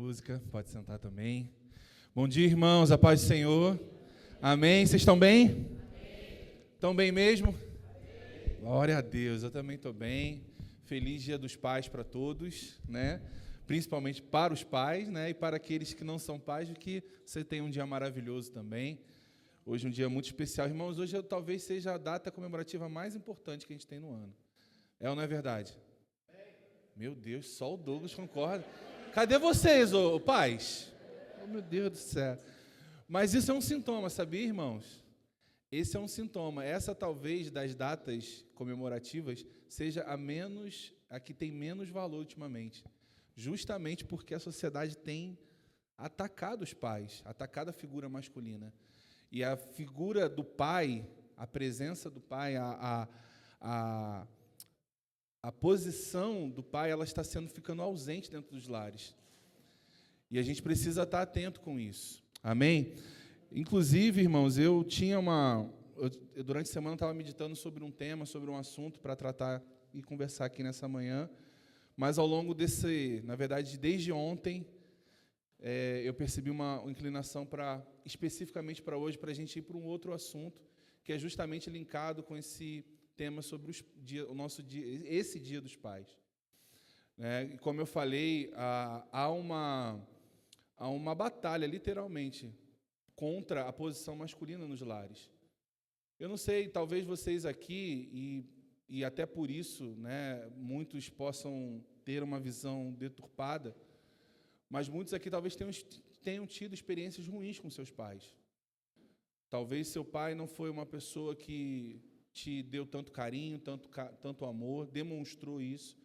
música, pode sentar também. Bom dia, irmãos, a paz do Senhor. Amém? Vocês estão bem? Amém. Estão bem mesmo? Amém. Glória a Deus, eu também estou bem. Feliz Dia dos Pais para todos, né? Principalmente para os pais, né? E para aqueles que não são pais, que você tenha um dia maravilhoso também. Hoje é um dia muito especial. Irmãos, hoje talvez seja a data comemorativa mais importante que a gente tem no ano. É ou não é verdade? Meu Deus, só o Douglas concorda. Cadê vocês, pais? Oh, meu Deus do céu. Mas isso é um sintoma, sabia, irmãos? Esse é um sintoma. Essa, talvez, das datas comemorativas, seja a que tem menos valor ultimamente. Justamente porque a sociedade tem atacado os pais, atacado a figura masculina. E a figura do pai, a presença do pai, a posição do pai, ela está ficando ausente dentro dos lares. E a gente precisa estar atento com isso. Amém? Inclusive, irmãos, durante a semana estava meditando sobre um tema, sobre um assunto para tratar e conversar aqui nessa manhã. Mas ao longo na verdade, desde ontem, eu percebi uma inclinação especificamente para hoje, para a gente ir para um outro assunto, que é justamente linkado com esse tema sobre esse Dia dos Pais. E como eu falei, há uma batalha, literalmente, contra a posição masculina nos lares. Eu não sei, talvez vocês aqui, e até por isso, né, muitos possam ter uma visão deturpada, mas muitos aqui talvez tenham tido experiências ruins com seus pais. Talvez seu pai não foi uma pessoa que te deu tanto carinho, tanto amor, demonstrou isso.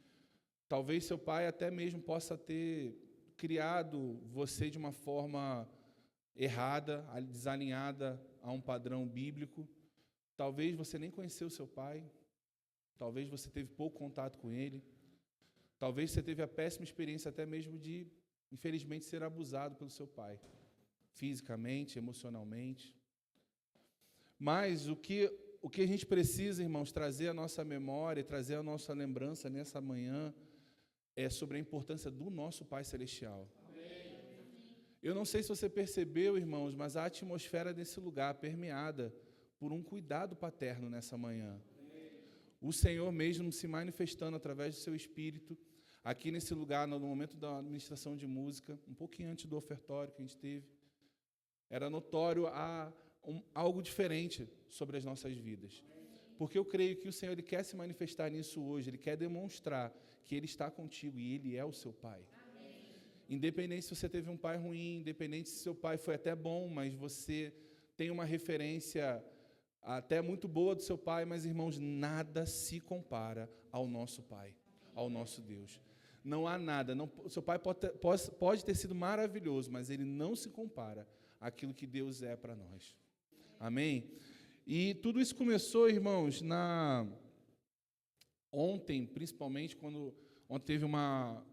Talvez seu pai até mesmo possa ter criado você de uma forma errada, desalinhada a um padrão bíblico. Talvez você nem conheceu seu pai. Talvez você teve pouco contato com ele. Talvez você teve a péssima experiência até mesmo de, infelizmente, ser abusado pelo seu pai, fisicamente, emocionalmente. Mas o que a gente precisa, irmãos, trazer à nossa memória, trazer à nossa lembrança nessa manhã, é sobre a importância do nosso Pai Celestial. Amém. Eu não sei se você percebeu, irmãos, mas a atmosfera desse lugar permeada por um cuidado paterno nessa manhã. O Senhor mesmo se manifestando através do seu Espírito, aqui nesse lugar, no momento da administração de música, um pouquinho antes do ofertório que a gente teve, era notório algo diferente sobre as nossas vidas. Porque eu creio que o Senhor ele quer se manifestar nisso hoje, Ele quer demonstrar que Ele está contigo e Ele é o seu Pai. Amém. Independente se você teve um pai ruim, independente se seu pai foi até bom, mas você tem uma referência até muito boa do seu pai, mas, irmãos, nada se compara ao nosso Pai, ao nosso Deus. Não há nada. Seu pai pode ter sido maravilhoso, mas ele não se compara àquilo que Deus é para nós. Amém? E tudo isso começou, irmãos, ontem, principalmente, ontem teve uma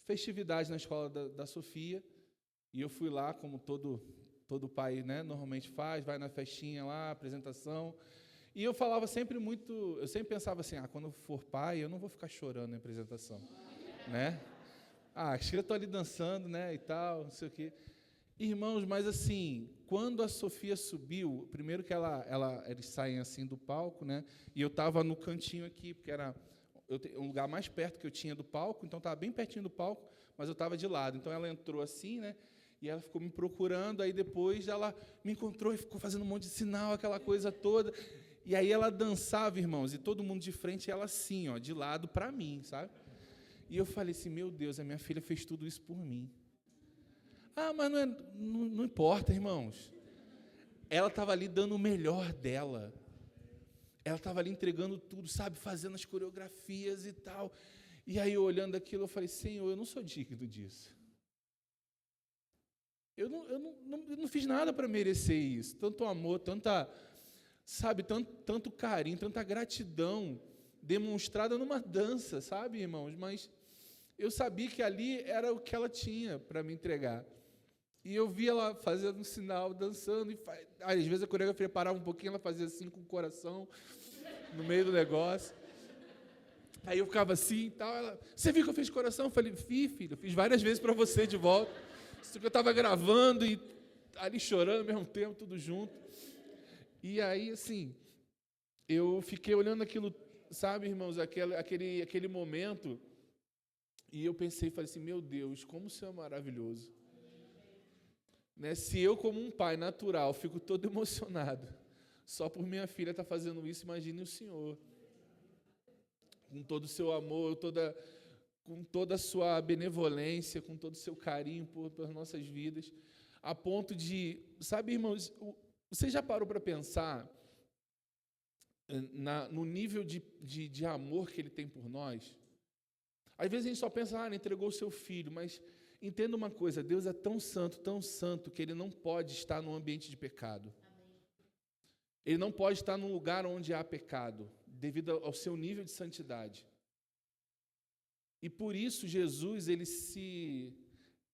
festividade na escola da Sofia, e eu fui lá, como todo pai, né, normalmente faz, vai na festinha lá, apresentação, e eu falava eu sempre pensava assim, quando eu for pai, eu não vou ficar chorando na apresentação, né? Acho que eu estou ali dançando, né, e tal, não sei o quê. Irmãos, mas assim, quando a Sofia subiu, primeiro que eles saem assim do palco, né? E eu estava no cantinho aqui, porque era um lugar mais perto que eu tinha do palco, então estava bem pertinho do palco, mas eu estava de lado. Então ela entrou assim, né? E ela ficou me procurando, aí depois ela me encontrou e ficou fazendo um monte de sinal, aquela coisa toda. E aí ela dançava, irmãos, e todo mundo de frente, e ela assim, ó, de lado para mim, sabe? E eu falei assim, meu Deus, a minha filha fez tudo isso por mim. Mas não importa, irmãos. Ela estava ali dando o melhor dela. Ela estava ali entregando tudo, sabe, fazendo as coreografias e tal. E aí, eu olhando aquilo, eu falei, Senhor, eu não sou digno disso. Eu não fiz nada para merecer isso. Tanto amor, tanto carinho, tanta gratidão demonstrada numa dança, sabe, irmãos? Mas eu sabia que ali era o que ela tinha para me entregar. E eu via ela fazendo um sinal, dançando, às vezes a coreografia parava um pouquinho, ela fazia assim com o coração no meio do negócio. Aí eu ficava assim e tal. Ela, você viu que eu fiz coração? Eu falei, filho, eu fiz várias vezes para você de volta. Isso que eu estava gravando e ali chorando ao mesmo tempo, tudo junto. E aí, assim, eu fiquei olhando aquilo, sabe, irmãos, aquele momento, e eu pensei, falei assim, meu Deus, como o Senhor é maravilhoso. Né? Se eu, como um pai natural, fico todo emocionado, só por minha filha estar fazendo isso, imagine o Senhor. Com todo o seu amor, com toda a sua benevolência, com todo o seu carinho pelas nossas vidas, a ponto de, sabe, irmãos, você já parou para pensar no nível de amor que Ele tem por nós? Às vezes a gente só pensa, Ele entregou o seu filho, mas entenda uma coisa, Deus é tão santo, que Ele não pode estar num ambiente de pecado. Ele não pode estar num lugar onde há pecado, devido ao seu nível de santidade. E por isso Jesus, ele se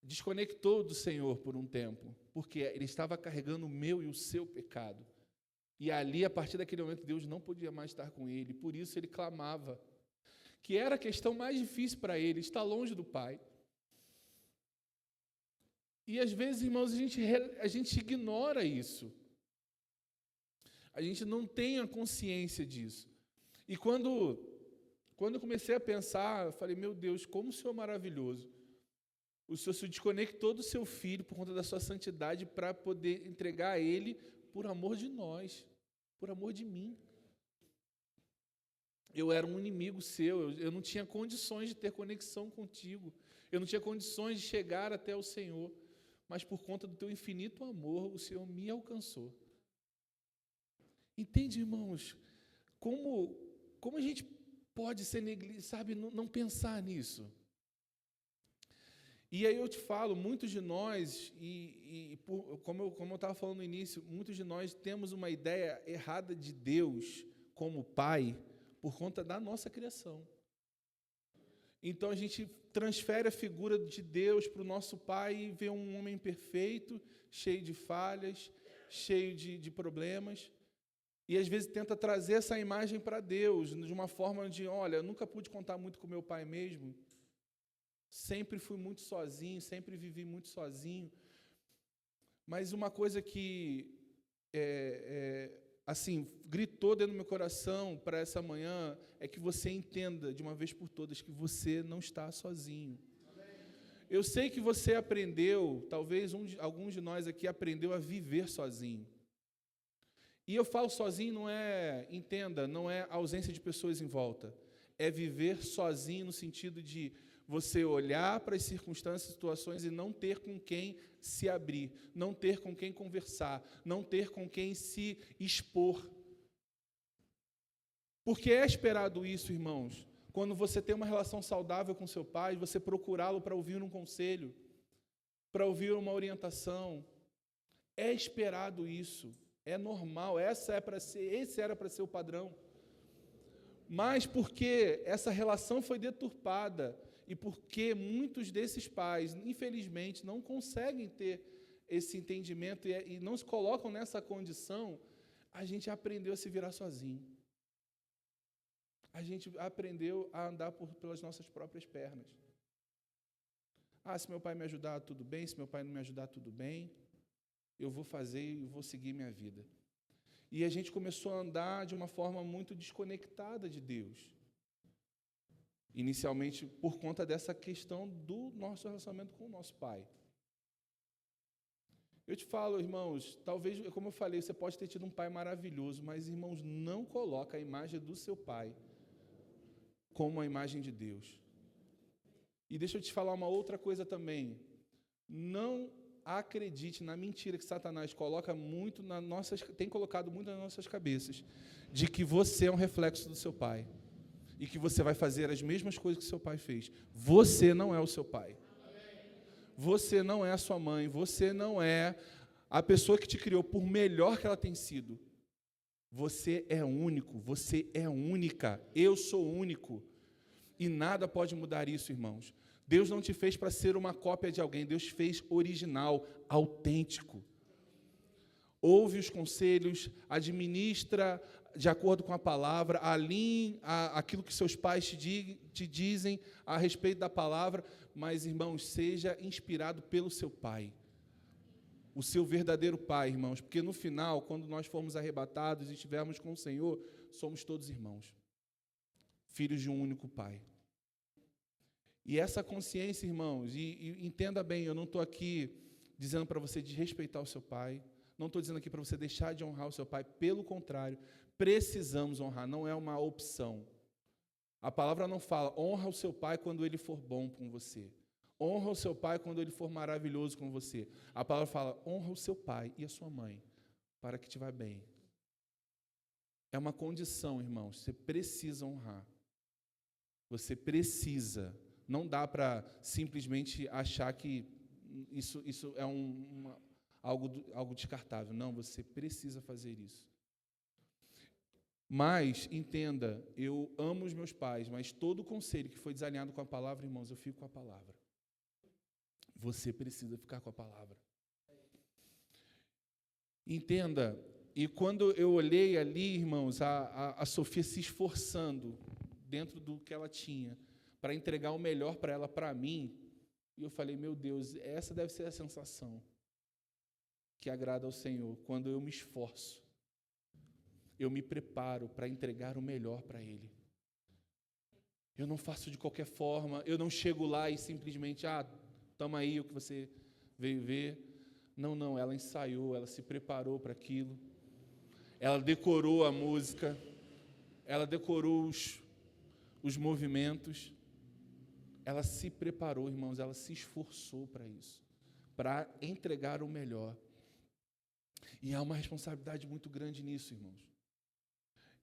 desconectou do Senhor por um tempo, porque ele estava carregando o meu e o seu pecado. E ali, a partir daquele momento, Deus não podia mais estar com ele, por isso ele clamava, que era a questão mais difícil para ele, estar longe do Pai. E às vezes, irmãos, a gente ignora isso. A gente não tem a consciência disso. E quando eu comecei a pensar, eu falei, meu Deus, como o Senhor é maravilhoso. O Senhor se desconectou do seu Filho por conta da sua santidade para poder entregar a Ele por amor de nós, por amor de mim. Eu era um inimigo seu, eu não tinha condições de ter conexão contigo, eu não tinha condições de chegar até o Senhor, mas por conta do teu infinito amor, o Senhor me alcançou. Entende, irmãos, como a gente pode ser sabe, não pensar nisso? E aí eu te falo, muitos de nós, como eu estava falando no início, muitos de nós temos uma ideia errada de Deus como Pai por conta da nossa criação. Então a gente transfere a figura de Deus para o nosso Pai e vê um homem perfeito, cheio de falhas, cheio de problemas. E às vezes tenta trazer essa imagem para Deus, de uma forma de, olha, eu nunca pude contar muito com meu pai mesmo, sempre fui muito sozinho, sempre vivi muito sozinho. Mas uma coisa que, assim, gritou dentro do meu coração para essa manhã, é que você entenda de uma vez por todas que você não está sozinho. Eu sei que você aprendeu, talvez alguns de nós aqui aprendeu a viver sozinho. E eu falo sozinho, não é ausência de pessoas em volta. É viver sozinho no sentido de você olhar para as circunstâncias, situações e não ter com quem se abrir, não ter com quem conversar, não ter com quem se expor. Porque é esperado isso, irmãos, quando você tem uma relação saudável com seu pai, você procurá-lo para ouvir um conselho, para ouvir uma orientação. É esperado isso. É normal, esse era para ser o padrão. Mas porque essa relação foi deturpada e porque muitos desses pais, infelizmente, não conseguem ter esse entendimento e não se colocam nessa condição, a gente aprendeu a se virar sozinho. A gente aprendeu a andar pelas nossas próprias pernas. Se meu pai me ajudar, tudo bem. Se meu pai não me ajudar, tudo bem. Eu vou fazer e vou seguir minha vida. E a gente começou a andar de uma forma muito desconectada de Deus. Inicialmente, por conta dessa questão do nosso relacionamento com o nosso Pai. Eu te falo, irmãos, talvez, como eu falei, você pode ter tido um pai maravilhoso, mas, irmãos, não coloca a imagem do seu pai como a imagem de Deus. E deixa eu te falar uma outra coisa também. Não acredite na mentira que Satanás tem colocado muito nas nossas cabeças, de que você é um reflexo do seu pai e que você vai fazer as mesmas coisas que seu pai fez. Você não é o seu pai. Você não é a sua mãe. Você não é a pessoa que te criou, por melhor que ela tenha sido. Você é único. Você é única. Eu sou único. E nada pode mudar isso, irmãos. Deus não te fez para ser uma cópia de alguém, Deus fez original, autêntico. ouve os conselhos, administra de acordo com a palavra, alinhe aquilo que seus pais te dizem a respeito da palavra, mas, irmãos, seja inspirado pelo seu pai, o seu verdadeiro pai, irmãos, porque no final, quando nós formos arrebatados e estivermos com o Senhor, somos todos irmãos, filhos de um único pai. E essa consciência, irmãos, e entenda bem, eu não estou aqui dizendo para você desrespeitar o seu pai, não estou dizendo aqui para você deixar de honrar o seu pai, pelo contrário, precisamos honrar, não é uma opção. A palavra não fala, honra o seu pai quando ele for bom com você. Honra o seu pai quando ele for maravilhoso com você. A palavra fala, honra o seu pai e a sua mãe, para que te vá bem. É uma condição, irmãos, você precisa honrar. Você precisa. Não dá para simplesmente achar que isso é algo descartável. Não, você precisa fazer isso. Mas, entenda, eu amo os meus pais, mas todo conselho que foi desalinhado com a palavra, irmãos, eu fico com a palavra. Você precisa ficar com a palavra. Entenda, e quando eu olhei ali, irmãos, a Sofia se esforçando dentro do que ela tinha, para entregar o melhor para ela, para mim, e eu falei, meu Deus, essa deve ser a sensação que agrada ao Senhor, quando eu me esforço, eu me preparo para entregar o melhor para Ele. Eu não faço de qualquer forma, eu não chego lá e simplesmente, toma aí o que você veio ver. Não, ela ensaiou, ela se preparou para aquilo, ela decorou a música, ela decorou os movimentos, ela se preparou, irmãos, ela se esforçou para isso, para entregar o melhor. E há uma responsabilidade muito grande nisso, irmãos.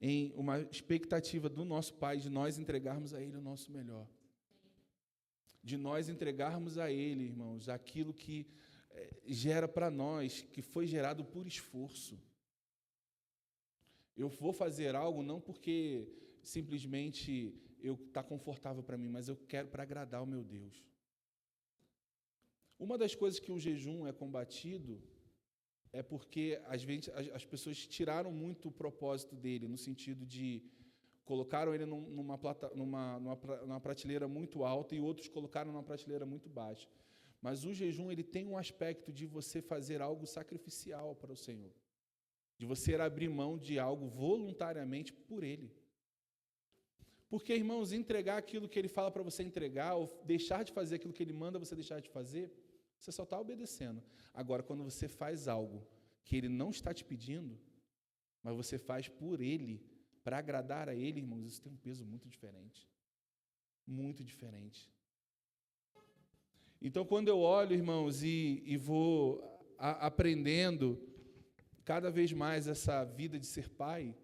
Em uma expectativa do nosso Pai, de nós entregarmos a Ele o nosso melhor. De nós entregarmos a Ele, irmãos, aquilo que gera para nós, que foi gerado por esforço. Eu vou fazer algo não porque simplesmente está confortável para mim, mas eu quero para agradar o meu Deus. Uma das coisas que o jejum é combatido é porque, às vezes, as pessoas tiraram muito o propósito dele, no sentido de colocaram ele numa prateleira muito alta e outros colocaram numa prateleira muito baixa. Mas o jejum ele tem um aspecto de você fazer algo sacrificial para o Senhor, de você abrir mão de algo voluntariamente por Ele. Porque, irmãos, entregar aquilo que Ele fala para você entregar, ou deixar de fazer aquilo que Ele manda você deixar de fazer, você só está obedecendo. Agora, quando você faz algo que Ele não está te pedindo, mas você faz por Ele, para agradar a Ele, irmãos, isso tem um peso muito diferente. Muito diferente. Então, quando eu olho, irmãos, e vou aprendendo cada vez mais essa vida de ser pai,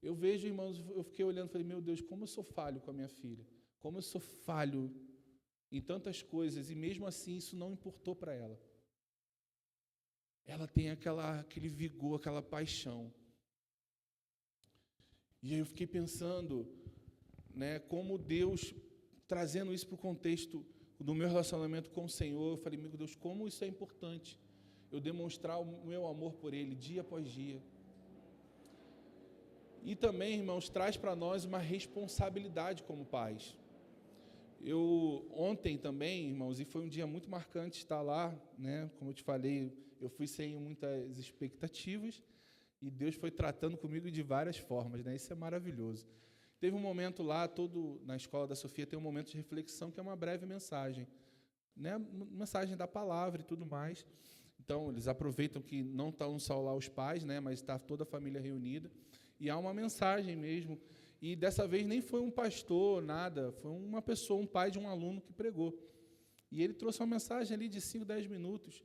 eu vejo, irmãos, eu fiquei olhando e falei, meu Deus, como eu sou falho com a minha filha, como eu sou falho em tantas coisas, e mesmo assim isso não importou para ela. Ela tem aquele vigor, aquela paixão. E aí eu fiquei pensando, como Deus, trazendo isso para o contexto do meu relacionamento com o Senhor, eu falei, meu Deus, como isso é importante, eu demonstrar o meu amor por Ele, dia após dia. E também, irmãos, traz para nós uma responsabilidade como pais. Ontem também, irmãos, e foi um dia muito marcante estar lá, como eu te falei, eu fui sem muitas expectativas, e Deus foi tratando comigo de várias formas, isso é maravilhoso. Teve um momento lá, na escola da Sofia, tem um momento de reflexão, que é uma breve mensagem, mensagem da palavra e tudo mais. Então, eles aproveitam que não estão só lá os pais, mas está toda a família reunida, e há uma mensagem mesmo, e dessa vez nem foi um pastor, nada, foi uma pessoa, um pai de um aluno que pregou. E ele trouxe uma mensagem ali de 5, 10 minutos,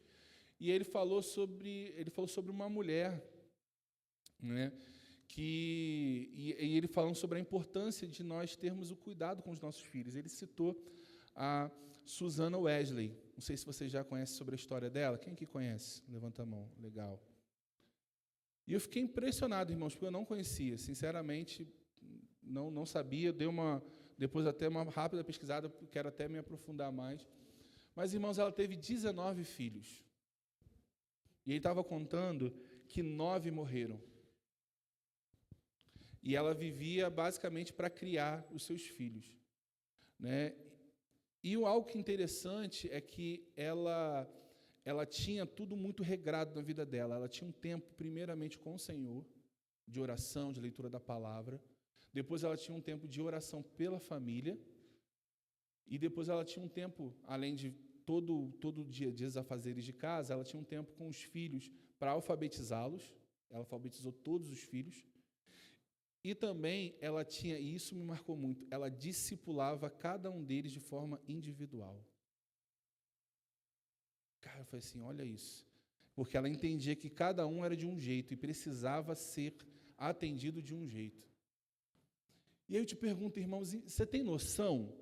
e ele falou sobre uma mulher, e ele falando sobre a importância de nós termos o cuidado com os nossos filhos. Ele citou a Susana Wesley. Não sei se vocês já conhecem sobre a história dela. Quem que conhece? Levanta a mão. Legal. E eu fiquei impressionado, irmãos, porque eu não conhecia. Sinceramente, não sabia. Depois até uma rápida pesquisada, quero até me aprofundar mais. Mas, irmãos, ela teve 19 filhos. E ele estava contando que 9 morreram. E ela vivia basicamente para criar os seus filhos, né? E algo que interessante é que ela tinha tudo muito regrado na vida dela. Ela tinha um tempo, primeiramente, com o Senhor, de oração, de leitura da palavra. Depois ela tinha um tempo de oração pela família. E depois ela tinha um tempo, além de todo dia de afazeres de casa, ela tinha um tempo com os filhos para alfabetizá-los. Ela alfabetizou todos os filhos. E também ela tinha, e isso me marcou muito, ela discipulava cada um deles de forma individual. Cara, eu falei assim, olha isso. Porque ela entendia que cada um era de um jeito e precisava ser atendido de um jeito. E aí eu te pergunto, irmãos, você tem noção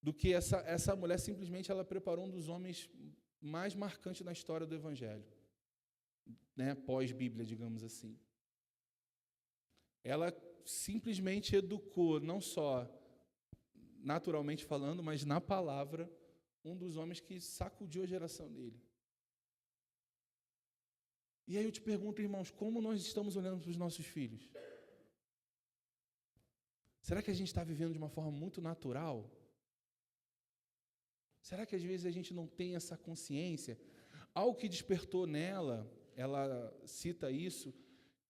do que essa mulher simplesmente ela preparou um dos homens mais marcantes na história do Evangelho, né? Pós-Bíblia, digamos assim. Ela simplesmente educou, não só naturalmente falando, mas na palavra, um dos homens que sacudiu a geração dele. E aí eu te pergunto, irmãos, como nós estamos olhando para os nossos filhos? Será que a gente está vivendo de uma forma muito natural? Será que às vezes a gente não tem essa consciência? Algo que despertou nela, ela cita isso,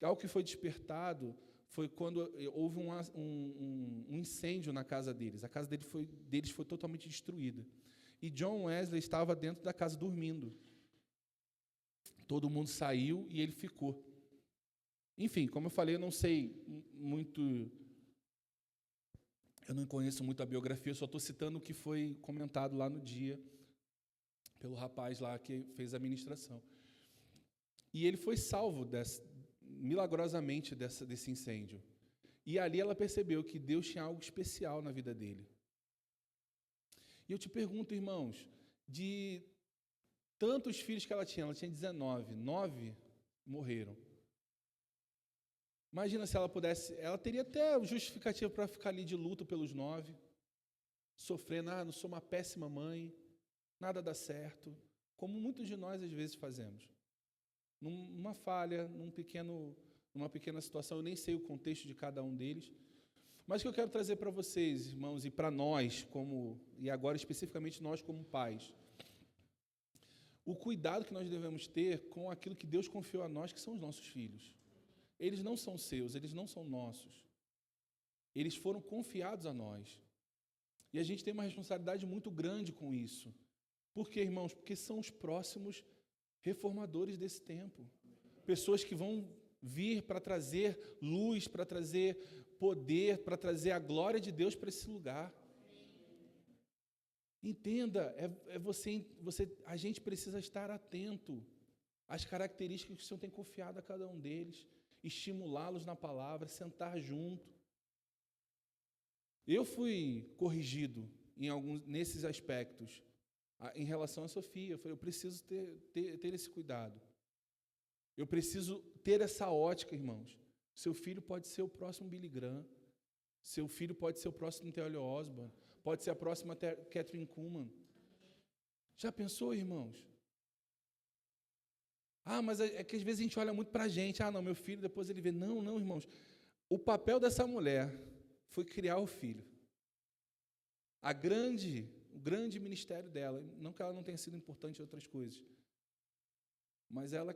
algo que foi despertado foi quando houve um incêndio na casa deles. A casa deles foi totalmente destruída. E John Wesley estava dentro da casa dormindo. Todo mundo saiu e ele ficou. Enfim, como eu falei, eu não sei muito, eu não conheço muito a biografia, eu só estou citando o que foi comentado lá no dia pelo rapaz lá que fez a ministração. E ele foi salvo milagrosamente desse incêndio. E ali ela percebeu que Deus tinha algo especial na vida dele. E eu te pergunto, irmãos, de tantos filhos que ela tinha 19, 9 morreram. Imagina se ela pudesse, ela teria até justificativa para ficar ali de luto pelos 9, sofrendo, não sou uma péssima mãe, nada dá certo, como muitos de nós às vezes fazemos. Numa falha, numa pequena situação, eu nem sei o contexto de cada um deles, mas o que eu quero trazer para vocês, irmãos, e para nós, e agora especificamente nós como pais, o cuidado que nós devemos ter com aquilo que Deus confiou a nós, que são os nossos filhos. Eles não são seus, eles não são nossos. Eles foram confiados a nós. E a gente tem uma responsabilidade muito grande com isso. Por quê, irmãos? Porque são os próximos reformadores desse tempo. Pessoas que vão vir para trazer luz, para trazer poder, para trazer a glória de Deus para esse lugar. Entenda, a gente precisa estar atento às características que o Senhor tem confiado a cada um deles, estimulá-los na palavra, sentar junto. Eu fui corrigido nesses aspectos em relação a Sofia. Eu falei, eu preciso ter esse cuidado. Eu preciso ter essa ótica, irmãos. Seu filho pode ser o próximo Billy Graham. Seu filho pode ser o próximo T.L. Osborne. Pode ser a próxima Kathryn Kuhlman. Já pensou, irmãos? Mas é que às vezes a gente olha muito para a gente. Não, meu filho, depois ele vê. Não, irmãos. O papel dessa mulher foi criar o filho. O grande ministério dela, não que ela não tenha sido importante em outras coisas, mas ela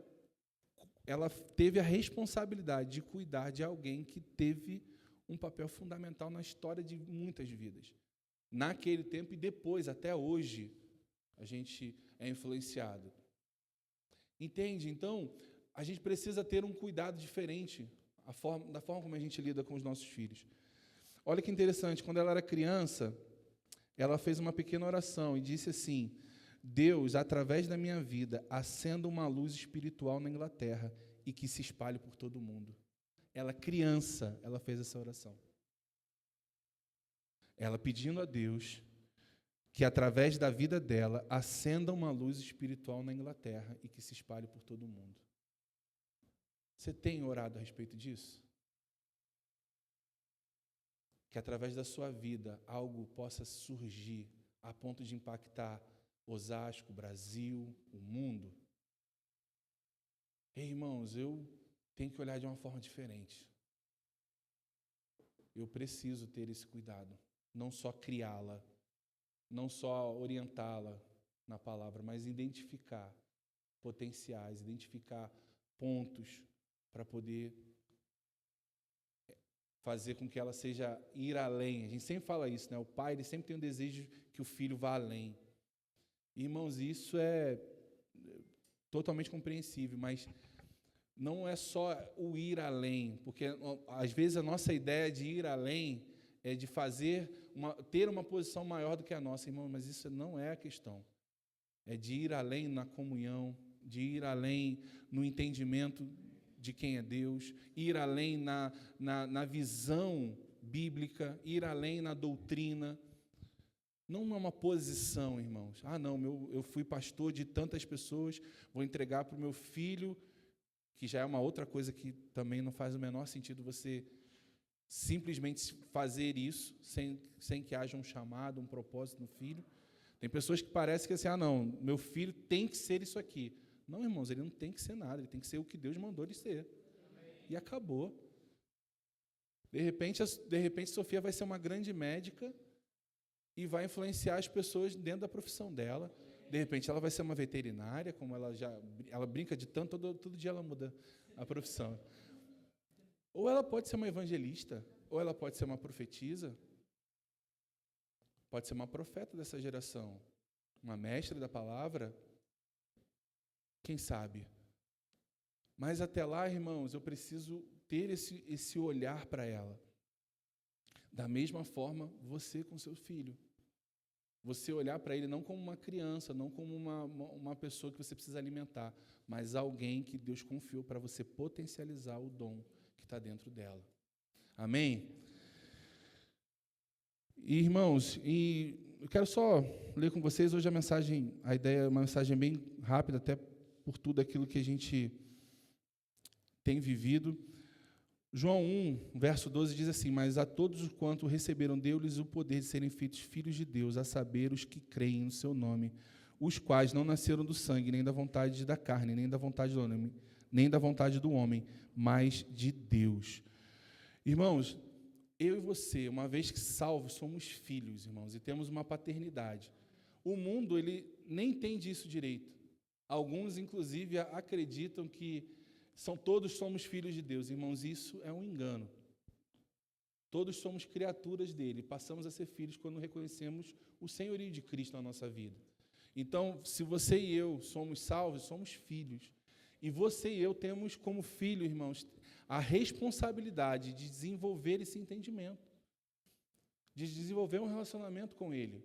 teve a responsabilidade de cuidar de alguém que teve um papel fundamental na história de muitas vidas. Naquele tempo e depois, até hoje, a gente é influenciado. Entende? Então, a gente precisa ter um cuidado diferente da forma como a gente lida com os nossos filhos. Olha que interessante, quando ela era criança, ela fez uma pequena oração e disse assim: Deus, através da minha vida, acenda uma luz espiritual na Inglaterra e que se espalhe por todo o mundo. Ela, criança, ela fez essa oração. Ela pedindo a Deus que, através da vida dela, acenda uma luz espiritual na Inglaterra e que se espalhe por todo o mundo. Você tem orado a respeito disso? Que, através da sua vida, algo possa surgir a ponto de impactar Osasco, Brasil, o mundo? Ei, irmãos, eu tenho que olhar de uma forma diferente. Eu preciso ter esse cuidado. Não só criá-la, não só orientá-la na palavra, mas identificar potenciais, identificar pontos para poder fazer com que ela seja ir além. A gente sempre fala isso, né? O pai, ele sempre tem um desejo que o filho vá além. Irmãos, isso é totalmente compreensível, mas não é só o ir além, porque às vezes a nossa ideia de ir além é de ter uma posição maior do que a nossa, irmão, mas isso não é a questão. É de ir além na comunhão, de ir além no entendimento de quem é Deus, ir além na visão bíblica, ir além na doutrina. Não é uma posição, irmãos. Não, eu fui pastor de tantas pessoas, vou entregar para o meu filho, que já é uma outra coisa que também não faz o menor sentido você simplesmente fazer isso, sem que haja um chamado, um propósito no filho. Tem pessoas que parecem que assim, não, meu filho tem que ser isso aqui. Não, irmãos, ele não tem que ser nada, ele tem que ser o que Deus mandou ele ser. E acabou. De repente, Sofia vai ser uma grande médica e vai influenciar as pessoas dentro da profissão dela. De repente, ela vai ser uma veterinária, como ela brinca de tanto, todo dia ela muda a profissão. Ou ela pode ser uma evangelista, ou ela pode ser uma profetisa, pode ser uma profeta dessa geração, uma mestra da palavra, quem sabe? Mas até lá, irmãos, eu preciso ter esse olhar para ela. Da mesma forma, você com seu filho. Você olhar para ele não como uma criança, não como uma pessoa que você precisa alimentar, mas alguém que Deus confiou para você potencializar o dom que está dentro dela. Amém? E, irmãos, eu quero só ler com vocês hoje a ideia é uma mensagem bem rápida, até por tudo aquilo que a gente tem vivido. João 1, verso 12, diz assim: mas a todos os quanto receberam, deu-lhes o poder de serem feitos filhos de Deus, a saber, os que creem no seu nome, os quais não nasceram do sangue, nem da vontade da carne, nem da vontade do homem, mas de Deus. Irmãos, eu e você, uma vez que salvos, somos filhos, irmãos, e temos uma paternidade. O mundo, ele nem entende isso direito. Alguns, inclusive, acreditam que todos somos filhos de Deus. Irmãos, isso é um engano. Todos somos criaturas dele. Passamos a ser filhos quando reconhecemos o senhorio de Cristo na nossa vida. Então, se você e eu somos salvos, somos filhos. E você e eu temos como filho, irmãos, a responsabilidade de desenvolver esse entendimento, de desenvolver um relacionamento com ele.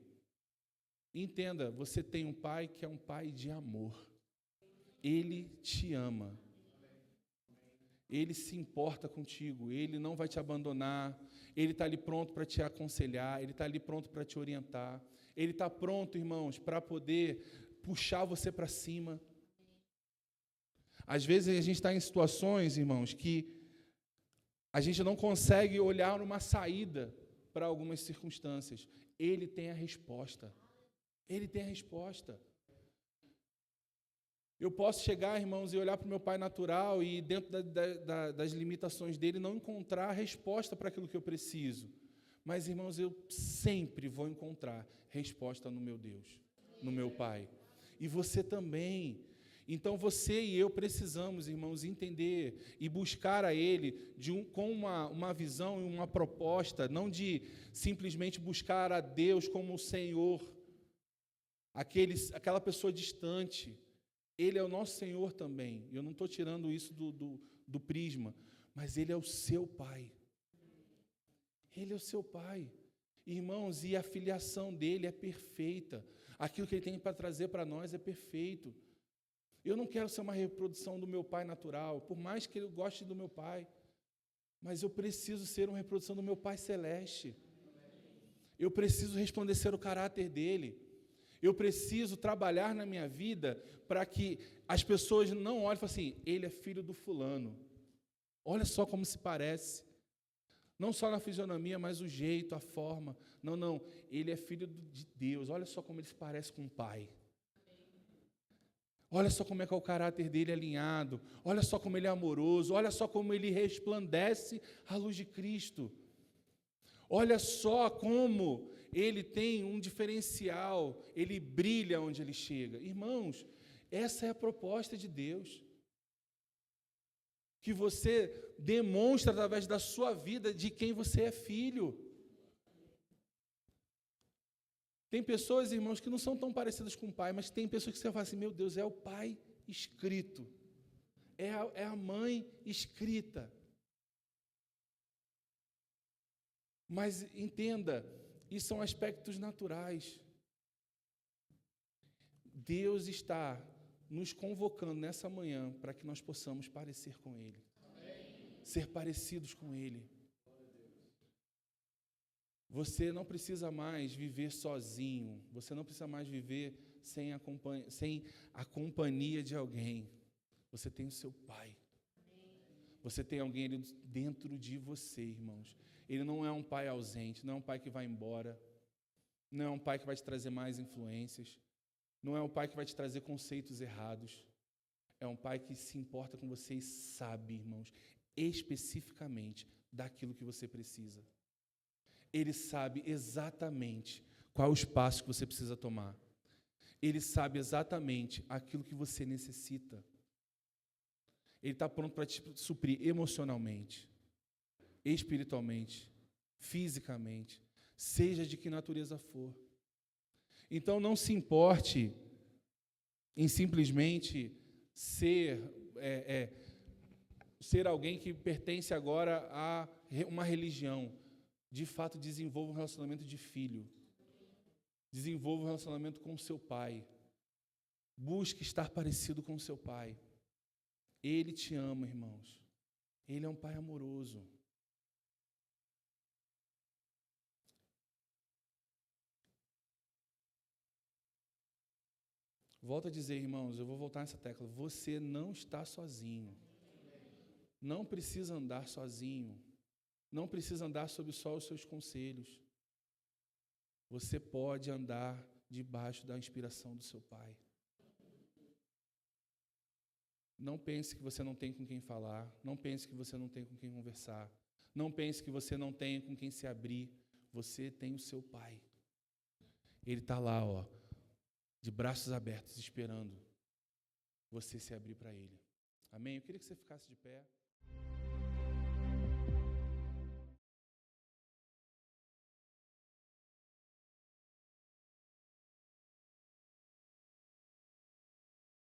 Entenda, você tem um pai que é um pai de amor. Ele te ama. Ele se importa contigo, Ele não vai te abandonar, Ele está ali pronto para te aconselhar, Ele está ali pronto para te orientar, Ele está pronto, irmãos, para poder puxar você para cima. Às vezes a gente está em situações, irmãos, que a gente não consegue olhar uma saída para algumas circunstâncias. Ele tem a resposta. Ele tem a resposta. Eu posso chegar, irmãos, e olhar para o meu pai natural e, dentro das limitações dele, não encontrar a resposta para aquilo que eu preciso. Mas, irmãos, eu sempre vou encontrar resposta no meu Deus, no meu Pai. E você também. Então, você e eu precisamos, irmãos, entender e buscar a Ele com uma visão e uma proposta, não de simplesmente buscar a Deus como o Senhor, aquela pessoa distante. Ele é o nosso Senhor também. Eu não estou tirando isso do prisma, mas Ele é o seu Pai. Ele é o seu Pai. Irmãos, e a filiação dEle é perfeita. Aquilo que Ele tem para trazer para nós é perfeito. Eu não quero ser uma reprodução do meu pai natural, por mais que eu goste do meu pai, mas eu preciso ser uma reprodução do meu Pai celeste. Eu preciso resplandecer o caráter dEle. Eu preciso trabalhar na minha vida para que as pessoas não olhem e falem assim, ele é filho do fulano. Olha só como se parece. Não só na fisionomia, mas o jeito, a forma. Não, ele é filho de Deus. Olha só como ele se parece com o pai. Olha só como é que é o caráter dele alinhado. Olha só como ele é amoroso. Olha só como ele resplandece a luz de Cristo. Olha só como ele tem um diferencial. Ele brilha onde ele chega. Irmãos, essa é a proposta de Deus. Que você demonstra através da sua vida de quem você é filho. Tem pessoas, irmãos, que não são tão parecidas com o pai, mas tem pessoas que você fala assim, meu Deus, é o pai escrito. É a mãe escrita. Mas entenda, isso são aspectos naturais. Deus está nos convocando nessa manhã para que nós possamos parecer com Ele. Amém. Ser parecidos com Ele. Você não precisa mais viver sozinho. Você não precisa mais viver sem a companhia de alguém. Você tem o seu Pai. Você tem alguém dentro de você, irmãos. Ele não é um pai ausente, não é um pai que vai embora. Não é um pai que vai te trazer mais influências. Não é um pai que vai te trazer conceitos errados. É um pai que se importa com você e sabe, irmãos, especificamente daquilo que você precisa. Ele sabe exatamente qual é o espaço que você precisa tomar. Ele sabe exatamente aquilo que você necessita. Ele está pronto para te suprir emocionalmente, espiritualmente, fisicamente, seja de que natureza for. Então, não se importe em simplesmente ser alguém que pertence agora a uma religião. De fato, desenvolva um relacionamento de filho. Desenvolva um relacionamento com o seu pai. Busque estar parecido com o seu pai. Ele te ama, irmãos. Ele é um pai amoroso. Volto a dizer, irmãos, eu vou voltar nessa tecla. Você não está sozinho. Não precisa andar sozinho. Não precisa andar sob só os seus conselhos. Você pode andar debaixo da inspiração do seu Pai. Não pense que você não tem com quem falar. Não pense que você não tem com quem conversar. Não pense que você não tem com quem se abrir. Você tem o seu Pai. Ele está lá, de braços abertos, esperando você se abrir para Ele. Amém? Eu queria que você ficasse de pé.